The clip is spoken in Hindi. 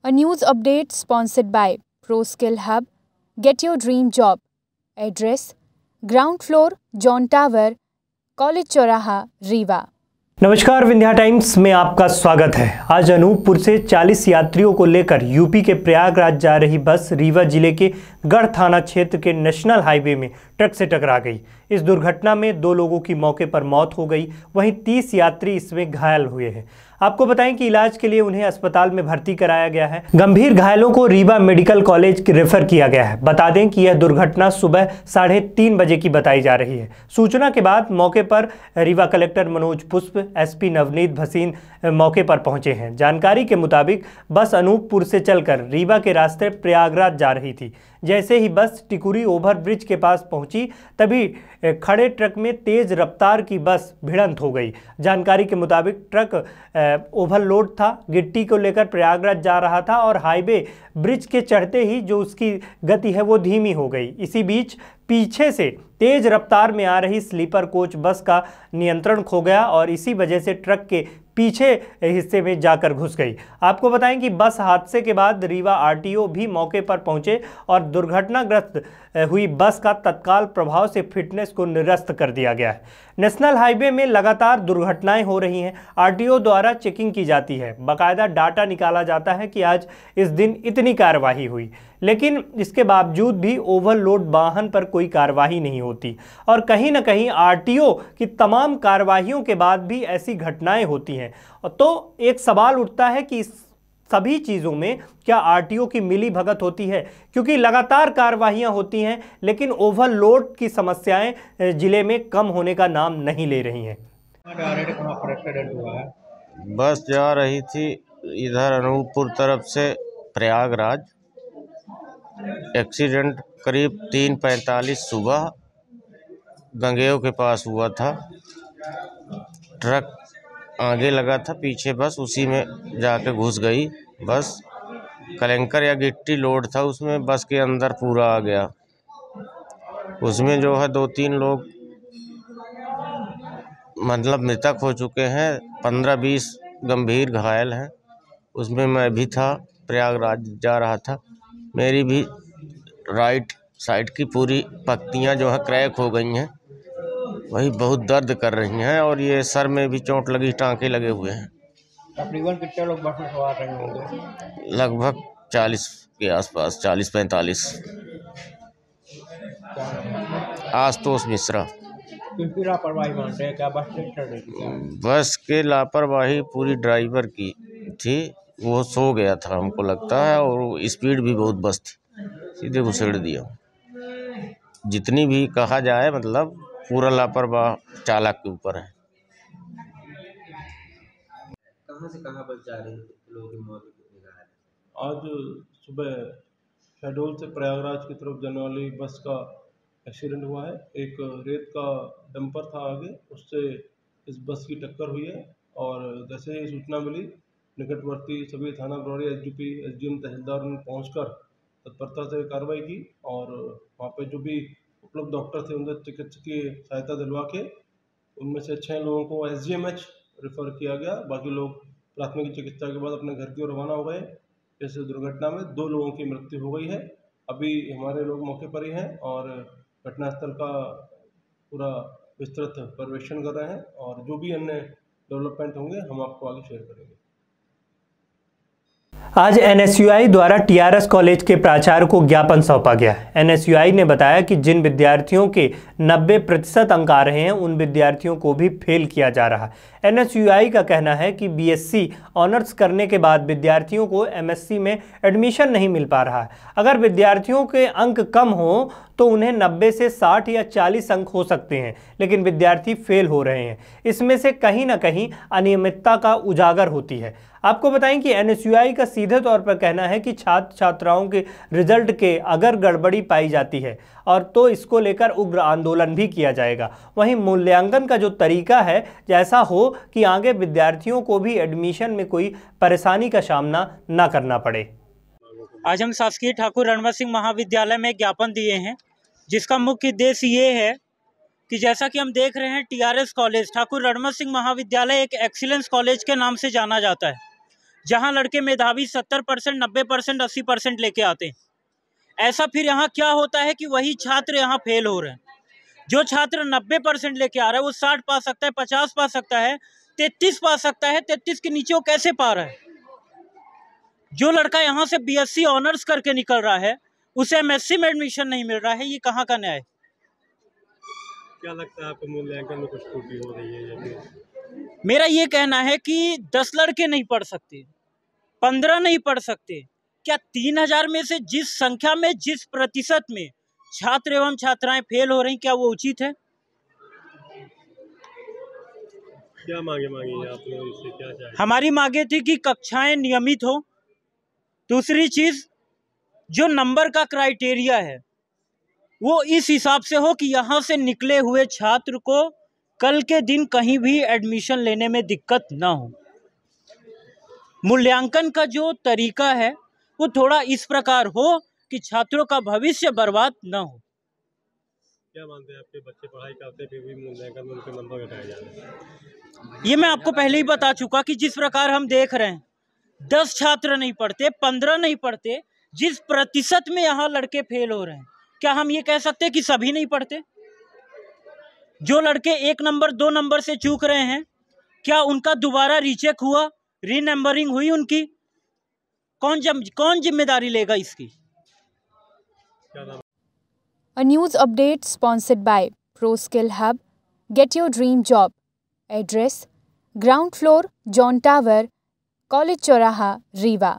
A news update sponsored by ProSkill Hub. Get your dream job. Address: Ground floor, John Tower, College चौराहा, रीवा। नमस्कार, विंध्या टाइम्स में आपका स्वागत है। आज अनूपपुर से 40 यात्रियों को लेकर यूपी के प्रयागराज जा रही बस रीवा जिले के गढ़ थाना क्षेत्र के नेशनल हाईवे में ट्रक से टकरा गई। इस दुर्घटना में 2 लोगों की मौके पर मौत हो गई, वहीं 30 यात्री इसमें घायल हुए हैं। आपको बताएं कि इलाज के लिए उन्हें अस्पताल में भर्ती कराया गया है। गंभीर घायलों को रीवा मेडिकल कॉलेज रेफर किया गया है। बता दें कि यह दुर्घटना सुबह 3:30 बजे की बताई जा रही है। सूचना के बाद मौके पर रीवा कलेक्टर मनोज पुष्प, एसपी नवनीत भसीन मौके पर पहुंचे हैं। जानकारी के मुताबिक बस अनूपपुर से चलकर रीवा के रास्ते प्रयागराज जा रही थी। जैसे ही बस टिकुरी ओवरब्रिज के पास पहुंची, तभी खड़े ट्रक में तेज रफ्तार की बस भिड़ंत हो गई। जानकारी के मुताबिक ट्रक ओवरलोड था, गिट्टी को लेकर प्रयागराज जा रहा था और हाईवे ब्रिज के चढ़ते ही जो उसकी गति है वो धीमी हो गई। इसी बीच पीछे से तेज रफ्तार में आ रही स्लीपर कोच बस का नियंत्रण खो गया और इसी वजह से ट्रक के पीछे हिस्से में जाकर घुस गई। आपको बताएं कि बस हादसे के बाद रीवा आरटीओ भी मौके पर पहुंचे और दुर्घटनाग्रस्त हुई बस का तत्काल प्रभाव से फिटनेस को निरस्त कर दिया गया है। नेशनल हाईवे में लगातार दुर्घटनाएं हो रही हैं। आरटीओ द्वारा चेकिंग की जाती है, बाकायदा डाटा निकाला जाता है कि आज इस दिन इतनी कार्रवाई हुई, लेकिन इसके बावजूद भी ओवरलोड वाहन पर कोई कार्रवाई नहीं होती और कहीं ना कहीं आरटीओ की तमाम कार्रवाइयों के बाद भी ऐसी घटनाएं होती हैं। तो एक सवाल उठता है कि सभी चीज़ों में क्या आरटीओ की मिली भगत होती है, क्योंकि लगातार कार्रवाइयां होती हैं लेकिन ओवरलोड की समस्याएं जिले में कम होने का नाम नहीं ले रही हैं। बस जा रही थी इधर अनूपपुर तरफ से प्रयागराज। एक्सीडेंट करीब 3:45 सुबह गंगेव के पास हुआ था। ट्रक आगे लगा था, पीछे बस उसी में जाके घुस गई। बस कलेंकर या गिट्टी लोड था उसमें, बस के अंदर पूरा आ गया। उसमें जो है 2-3 लोग मतलब मृतक हो चुके हैं, 15-20 गंभीर घायल हैं। उसमें मैं भी था, प्रयागराज जा रहा था। मेरी भी राइट साइड की पूरी पत्तियां जो है क्रैक हो गई हैं, वही बहुत दर्द कर रही हैं और ये सर में भी चोट लगी, टांके लगे हुए हैं। तकरीबन कितने लोग बस में सवार रहे होंगे? लगभग 40 के आसपास, 40-45। आशुतोष मिश्रा। किसकी लापरवाही मानते हैं? क्या बस नहीं चल रही थी? बस के लापरवाही पूरी ड्राइवर की थी, वो सो गया था हमको लगता है, और स्पीड भी बहुत बस थी, सीधे घुसेड़ दिया। जितनी भी कहा जाए मतलब पूरा लापरवाह चालक के ऊपर है। कहाँ से कहाँ बस जा रही थी? लोगों की मौत कितनी घायल? आज सुबह शहडोल से प्रयागराज की तरफ जाने वाली बस का एक्सीडेंट हुआ है। एक रेत का डंपर था आगे, उससे इस बस की टक्कर हुई है और जैसे ही सूचना मिली, निकटवर्ती सभी थाना प्रभारी, एसडीपी, एसडीएम, तहसीलदार ने पहुंचकर तत्परता से कार्रवाई की और वहाँ पे जो भी उपलब्ध डॉक्टर थे उन्हें चिकित्सकीय सहायता दिलवा के उनमें से 6 लोगों को एसजीएमएच रेफर किया गया। बाकी लोग प्राथमिक चिकित्सा के बाद अपने घर की ओर रवाना हो गए। इस दुर्घटना में 2 लोगों की मृत्यु हो गई है। अभी हमारे लोग मौके पर ही हैं और घटनास्थल का पूरा विस्तृत पर्यवेक्षण कर रहे हैं और जो भी अन्य डेवलपमेंट होंगे हम आपको आगे शेयर करेंगे। आज एनएसयूआई द्वारा टीआरएस कॉलेज के प्राचार्य को ज्ञापन सौंपा गया। एनएसयूआई ने बताया कि जिन विद्यार्थियों के 90% अंक आ रहे हैं उन विद्यार्थियों को भी फेल किया जा रहा है। एनएसयूआई का कहना है कि बीएससी ऑनर्स करने के बाद विद्यार्थियों को एमएससी में एडमिशन नहीं मिल पा रहा है। अगर विद्यार्थियों के अंक कम हो तो उन्हें 90 से 60 या 40 अंक हो सकते हैं, लेकिन विद्यार्थी फेल हो रहे हैं। इसमें से कहीं ना कहीं अनियमितता का उजागर होती है। आपको बताएं कि एनएसयूआई का सीधे तौर पर कहना है कि छात्र छात्राओं के रिजल्ट के अगर गड़बड़ी पाई जाती है और तो इसको लेकर उग्र आंदोलन भी किया जाएगा। वहीं मूल्यांकन का जो तरीका है जैसा हो कि आगे विद्यार्थियों को भी एडमिशन में कोई परेशानी का सामना न करना पड़े। आज हम शासकीय ठाकुर रणवत सिंह महाविद्यालय में ज्ञापन दिए हैं, जिसका मुख्य उद्देश्य ये है कि जैसा कि हम देख रहे हैं टीआरएस कॉलेज ठाकुर रणवत सिंह महाविद्यालय एक एक्सीलेंस कॉलेज के नाम से जाना जाता है। जहां लड़के मेधावी 70%, 90%, 80% लेके आते हैं। ऐसा फिर यहाँ क्या होता है कि वही छात्र यहाँ फेल हो रहे हैं। जो छात्र 90% लेके आ रहा है वो 60 पा सकता है, 50 पा सकता है, 33 पा सकता है। 33 के नीचे वो कैसे पा रहा है? जो लड़का यहाँ से BSc ऑनर्स करके निकल रहा है उसे MSc में एडमिशन नहीं मिल रहा है। ये कहाँ का न्याय? क्या लगता है आपको, मूल्यांकन में कुछ त्रुटि हो रही है या फिर? मेरा ये कहना है कि 10 लड़के नहीं पढ़ सकते, 15 नहीं पढ़ सकते। क्या 3000 में से जिस संख्या में, जिस प्रतिशत में छात्र एवं छात्राएं फेल हो रही, क्या वो उचित है? क्या मांगी है आपने, इससे क्या चाहिए? हमारी मांगे थी कि कक्षाएं नियमित हो। दूसरी चीज, जो नंबर का क्राइटेरिया है वो इस हिसाब से हो कि यहाँ से निकले हुए छात्र को कल के दिन कहीं भी एडमिशन लेने में दिक्कत ना हो। मूल्यांकन का जो तरीका है वो थोड़ा इस प्रकार हो कि छात्रों का भविष्य बर्बाद ना हो। क्या मानते हैं, आपके बच्चे पढ़ाई करते फिर भी मूल्यांकन में उनके नंबर घटाए जा रहे हैं? ये मैं आपको पहले ही बता चुका कि जिस प्रकार हम देख रहे हैं 10 छात्र नहीं पढ़ते, 15 नहीं पढ़ते, जिस प्रतिशत में यहाँ लड़के फेल हो रहे हैं, क्या हम ये कह सकते हैं कि सभी नहीं पढ़ते? जो लड़के 1 नंबर 2 नंबर से चूक रहे हैं, क्या उनका दोबारा रीचेक हुआ, रीनंबरिंग हुई उनकी? कौन जिम्मेदारी लेगा इसकी? A news update sponsored by ProSkill Hub. Get your dream job. Address: ground floor, John Tower, College Choraha, Rewa.